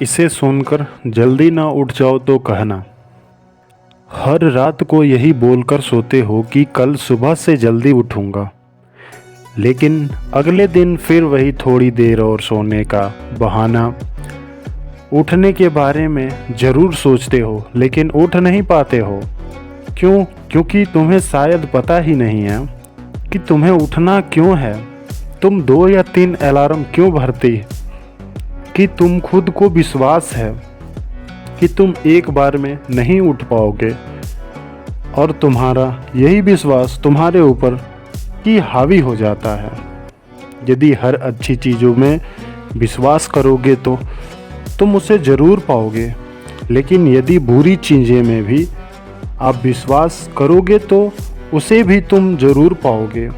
इसे सुनकर जल्दी ना उठ जाओ तो कहना। हर रात को यही बोलकर सोते हो कि कल सुबह से जल्दी उठूंगा, लेकिन अगले दिन फिर वही थोड़ी देर और सोने का बहाना। उठने के बारे में ज़रूर सोचते हो लेकिन उठ नहीं पाते हो। क्यों? क्योंकि तुम्हें शायद पता ही नहीं है कि तुम्हें उठना क्यों है। तुम 2 या 3 अलार्म क्यों भरती कि तुम खुद को विश्वास है कि तुम एक बार में नहीं उठ पाओगे, और तुम्हारा यही विश्वास तुम्हारे ऊपर की हावी हो जाता है। यदि हर अच्छी चीज़ों में विश्वास करोगे तो तुम उसे ज़रूर पाओगे, लेकिन यदि बुरी चीज़ें में भी आप विश्वास करोगे तो उसे भी तुम ज़रूर पाओगे।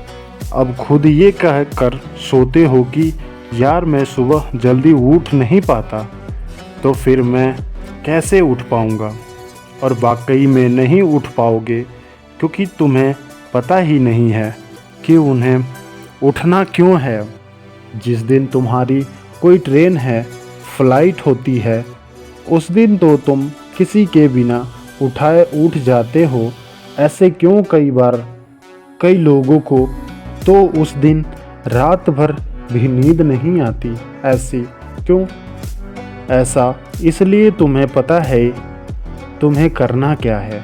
अब खुद ये कह कर सोते हो कि यार मैं सुबह जल्दी उठ नहीं पाता, तो फिर मैं कैसे उठ पाऊँगा। और वाकई में नहीं उठ पाओगे, क्योंकि तुम्हें पता ही नहीं है कि उन्हें उठना क्यों है। जिस दिन तुम्हारी कोई ट्रेन है, फ्लाइट होती है, उस दिन तो तुम किसी के बिना उठाए उठ जाते हो। ऐसे क्यों? कई लोगों को तो उस दिन रात भर भी नींद नहीं आती। ऐसी क्यों? ऐसा इसलिए तुम्हें पता है तुम्हें करना क्या है।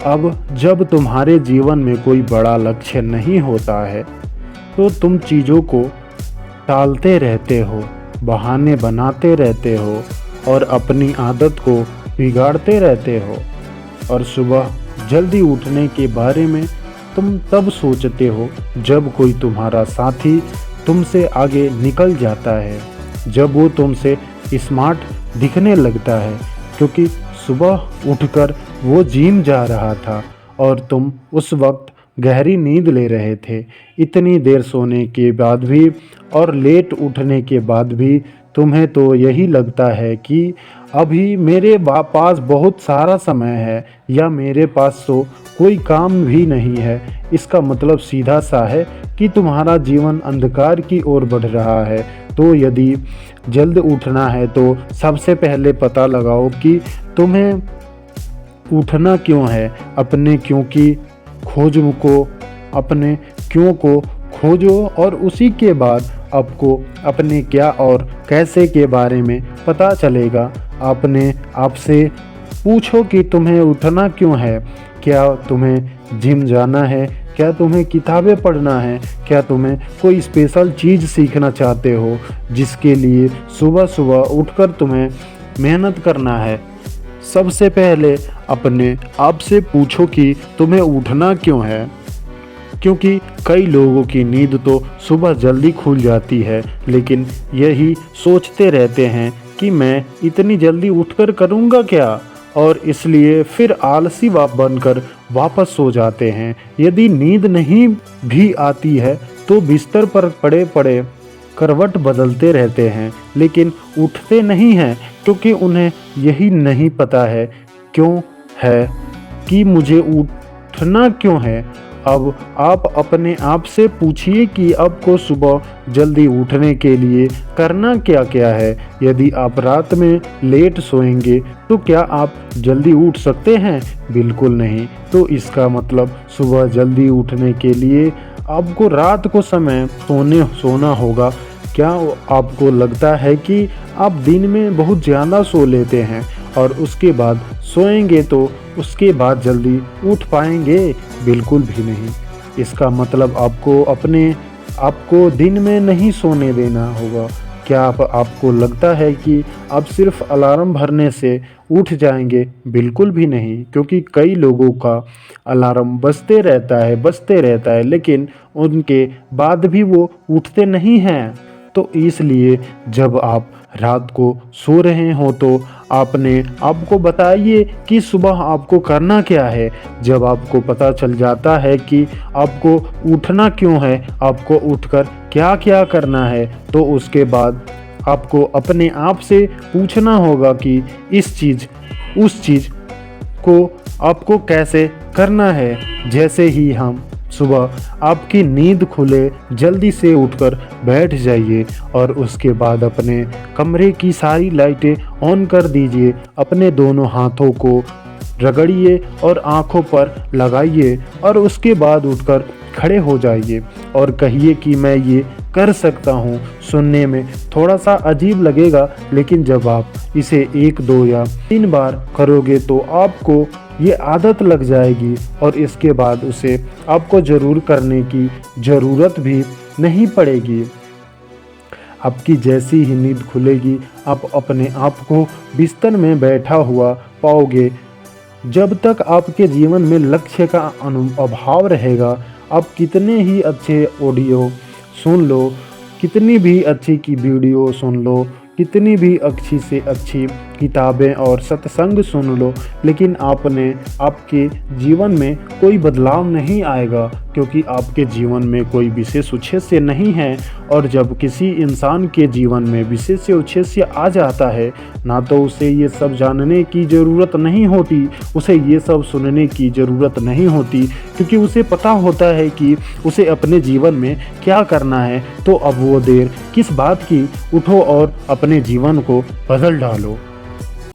अब जब तुम्हारे जीवन में कोई बड़ा लक्ष्य नहीं होता है तो तुम चीज़ों को टालते रहते हो, बहाने बनाते रहते हो और अपनी आदत को बिगाड़ते रहते हो। और सुबह जल्दी उठने के बारे में तुम तब सोचते हो जब कोई तुम्हारा साथी तुमसे आगे निकल जाता है, जब वो तुमसे स्मार्ट दिखने लगता है, क्योंकि सुबह उठकर वो जिम जा रहा था और तुम उस वक्त गहरी नींद ले रहे थे। इतनी देर सोने के बाद भी और लेट उठने के बाद भी तुम्हें तो यही लगता है कि अभी मेरे पास बहुत सारा समय है, या मेरे पास तो कोई काम भी नहीं है। इसका मतलब सीधा सा है कि तुम्हारा जीवन अंधकार की ओर बढ़ रहा है। तो यदि जल्द उठना है तो सबसे पहले पता लगाओ कि तुम्हें उठना क्यों है। अपने क्यों की खोज को, अपने क्यों को खोजो और उसी के बाद आपको अपने क्या और कैसे के बारे में पता चलेगा। अपने आप से पूछो कि तुम्हें उठना क्यों है। क्या तुम्हें जिम जाना है? क्या तुम्हें किताबें पढ़ना है? क्या तुम्हें कोई स्पेशल चीज़ सीखना चाहते हो जिसके लिए सुबह सुबह उठकर तुम्हें मेहनत करना है? सबसे पहले अपने आप से पूछो कि तुम्हें उठना क्यों है। क्योंकि कई लोगों की नींद तो सुबह जल्दी खुल जाती है, लेकिन यही सोचते रहते हैं कि मैं इतनी जल्दी उठकर करूँगा क्या, और इसलिए फिर आलसी बनकर वापस सो जाते हैं। यदि नींद नहीं भी आती है तो बिस्तर पर पड़े पड़े करवट बदलते रहते हैं, लेकिन उठते नहीं हैं, क्योंकि उन्हें यही नहीं पता है क्यों है कि मुझे उठना क्यों है। अब आप अपने आप से पूछिए कि आपको सुबह जल्दी उठने के लिए करना क्या क्या है। यदि आप रात में लेट सोएंगे तो क्या आप जल्दी उठ सकते हैं? बिल्कुल नहीं। तो इसका मतलब सुबह जल्दी उठने के लिए आपको रात को समय सोना होगा। क्या आपको लगता है कि आप दिन में बहुत ज़्यादा सो लेते हैं और उसके बाद सोएंगे तो उसके बाद जल्दी उठ पाएंगे? बिल्कुल भी नहीं। इसका मतलब आपको दिन में नहीं सोने देना होगा। क्या आपको लगता है कि आप सिर्फ अलार्म भरने से उठ जाएंगे? बिल्कुल भी नहीं, क्योंकि कई लोगों का अलार्म बजते रहता है, लेकिन उनके बाद भी वो उठते नहीं हैं। तो इसलिए जब आप रात को सो रहे हो तो आपने आपको बताइए कि सुबह आपको करना क्या है। जब आपको पता चल जाता है कि आपको उठना क्यों है, आपको उठकर क्या क्या करना है, तो उसके बाद आपको अपने आप से पूछना होगा कि उस चीज़ को आपको कैसे करना है। जैसे ही हम सुबह आपकी नींद खुले जल्दी से उठकर बैठ जाइए और उसके बाद अपने कमरे की सारी लाइटें ऑन कर दीजिए। अपने दोनों हाथों को रगड़िए और आँखों पर लगाइए और उसके बाद उठकर खड़े हो जाइए और कहिए कि मैं ये कर सकता हूँ। सुनने में थोड़ा सा अजीब लगेगा, लेकिन जब आप इसे 1, 2 या 3 बार करोगे तो आपको ये आदत लग जाएगी और इसके बाद उसे आपको ज़रूर करने की ज़रूरत भी नहीं पड़ेगी। आपकी जैसी ही नींद खुलेगी आप अपने आप को बिस्तर में बैठा हुआ पाओगे। जब तक आपके जीवन में लक्ष्य का अभाव रहेगा, आप कितने ही अच्छे ऑडियो सुन लो, कितनी भी अच्छी की वीडियो सुन लो, कितनी भी अच्छी से अच्छी किताबें और सत्संग सुन लो, लेकिन आपके जीवन में कोई बदलाव नहीं आएगा, क्योंकि आपके जीवन में कोई विशेष उद्देश्य नहीं है। और जब किसी इंसान के जीवन में विशेष उद्देश्य आ जाता है ना, तो उसे ये सब जानने की ज़रूरत नहीं होती, उसे ये सब सुनने की ज़रूरत नहीं होती, क्योंकि उसे पता होता है कि उसे अपने जीवन में क्या करना है। तो अब वो देर किस बात की, उठो और अपने जीवन को बदल डालो।